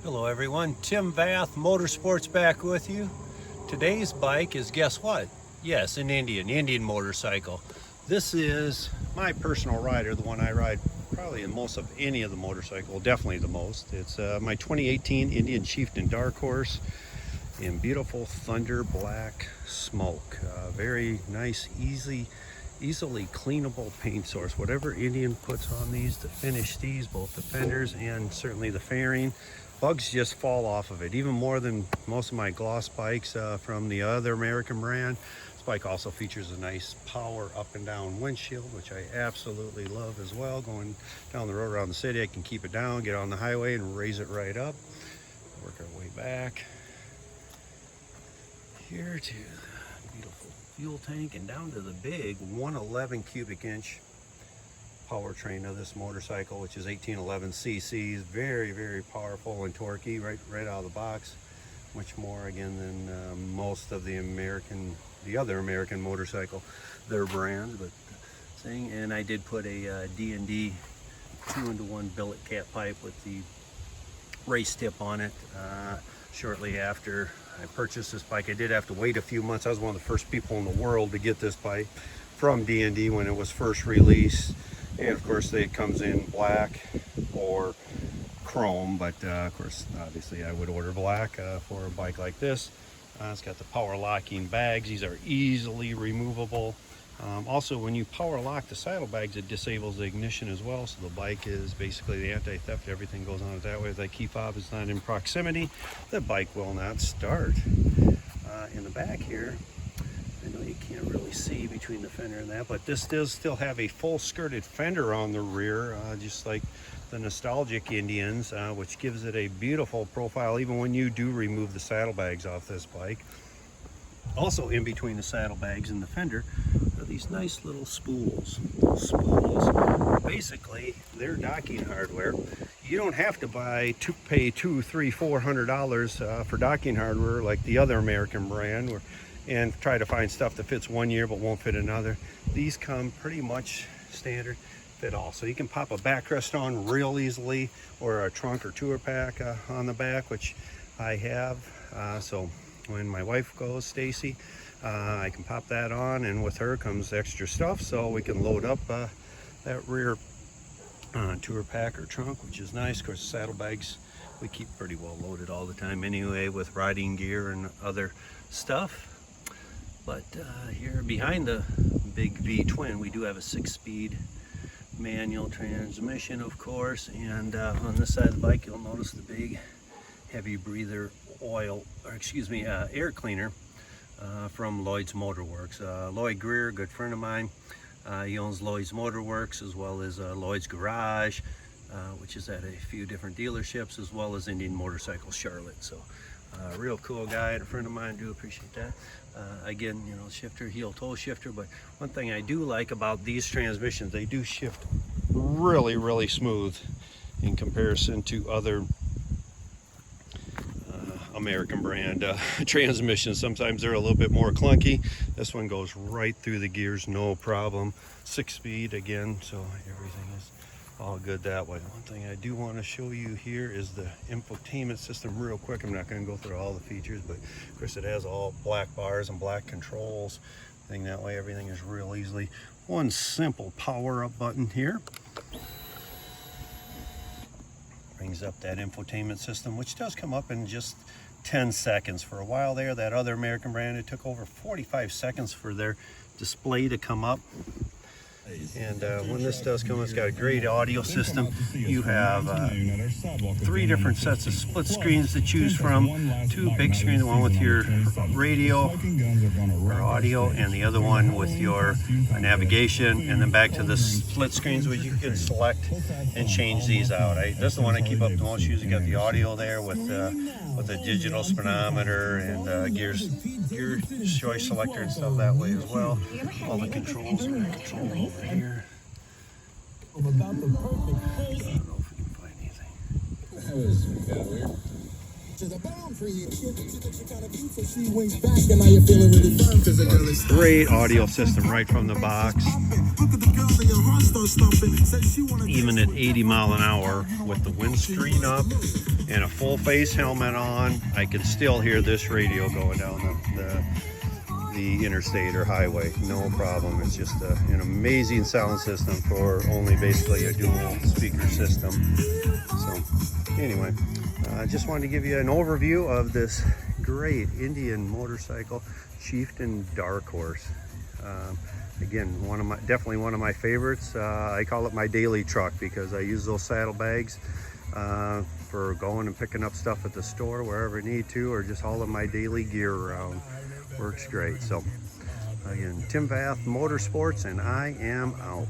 Hello everyone, Tim Vath, Motorsports back with you. Today's bike is, guess what? Yes, an Indian motorcycle. This is my personal rider, the one I ride probably in most of any of the motorcycle, definitely the most. It's my 2018 Indian Chieftain Dark Horse in beautiful thunder black smoke. Very nice, easily cleanable paint source. Whatever Indian puts on these to finish these, both the fenders and certainly the fairing, bugs just fall off of it, even more than most of my gloss bikes from the other American brand. This bike also features a nice power up and down windshield, which I absolutely love as well. Going down the road around the city, I can keep it down, get on the highway and raise it right up. Work our way back here to the beautiful fuel tank and down to the big 111 cubic inch powertrain of this motorcycle, which is 1811 cc's. Very powerful and torquey right out of the box. Much more again than most of the other American motorcycle, their brand. But thing, and I did put a D&D 2-in-1 billet cat pipe with the race tip on it. Shortly after I purchased this bike, I did have to wait a few months. I was one of the first people in the world to get this bike from D&D when it was first released. And of course it comes in black or chrome, but of course obviously I would order black for a bike like this. It's got the power locking bags. These are easily removable. Also, when you power lock the saddlebags, it disables the ignition as well, so the bike is basically the anti-theft. Everything goes on it that way. If that key fob is not in proximity, the bike will not start. In the back here, I know you can't really see between the fender and that, but this does still have a full skirted fender on the rear, just like the nostalgic Indians, which gives it a beautiful profile even when you do remove the saddlebags off this bike. Also in between the saddlebags and the fender are these nice little spools. Those spools, basically, they're docking hardware. You don't have to pay $200, $300, $400 for docking hardware like the other American brand, and try to find stuff that fits one year but won't fit another. These come pretty much standard fit all. So you can pop a backrest on real easily, or a trunk or tour pack on the back, which I have. So when my wife goes, Stacy, I can pop that on, and with her comes extra stuff, so we can load up that rear tour pack or trunk, which is nice. Of course, saddlebags we keep pretty well loaded all the time anyway, with riding gear and other stuff. But here behind the big V twin, we do have a 6-speed manual transmission, of course, and on this side of the bike you'll notice the big heavy breather air cleaner from Lloydz Motorworkz. Lloyd Greer, good friend of mine, he owns Lloydz Motorworkz as well as Lloyd's Garage, which is at a few different dealerships, as well as Indian Motorcycle Charlotte. So real cool guy and a friend of mine. Do appreciate that. Again, you know, shifter, heel toe shifter. But one thing I do like about these transmissions, they do shift really smooth in comparison to other American brand transmissions. Sometimes they're a little bit more clunky. This one goes right through the gears, no problem. 6-speed again, so everything is all good that way. One thing I do want to show you here is the infotainment system real quick. I'm not going to go through all the features, but of course it has all black bars and black controls. That way everything is real easily. One simple power up button here brings up that infotainment system, which does come up in just 10 seconds. For a while there, that other American brand, it took over 45 seconds for their display to come up. And when this does come, it's got a great audio system. You have 3 different sets of split screens to choose from. 2 big screens, one with your radio or audio, and the other one with your navigation. And then back to the split screens, which you can select and change these out. This is the one I keep up the most. Usually got the audio there with a digital speedometer and gear choice selector and stuff that way as well. All the controls are controlled over here. I don't know if we can find anything. That was kind of weird. Great audio system right from the box. Even at 80 mile an hour with the windscreen up and a full face helmet on, I can still hear this radio going down the interstate or highway, no problem. It's just an amazing sound system for only basically a dual speaker system. So anyway, I just wanted to give you an overview of this great Indian motorcycle, Chieftain Dark Horse. Again, definitely one of my favorites. I call it my daily truck because I use those saddlebags for going and picking up stuff at the store wherever I need to, or just hauling my daily gear around. Works great. So again, Tim Vath, Motorsports, and I am out.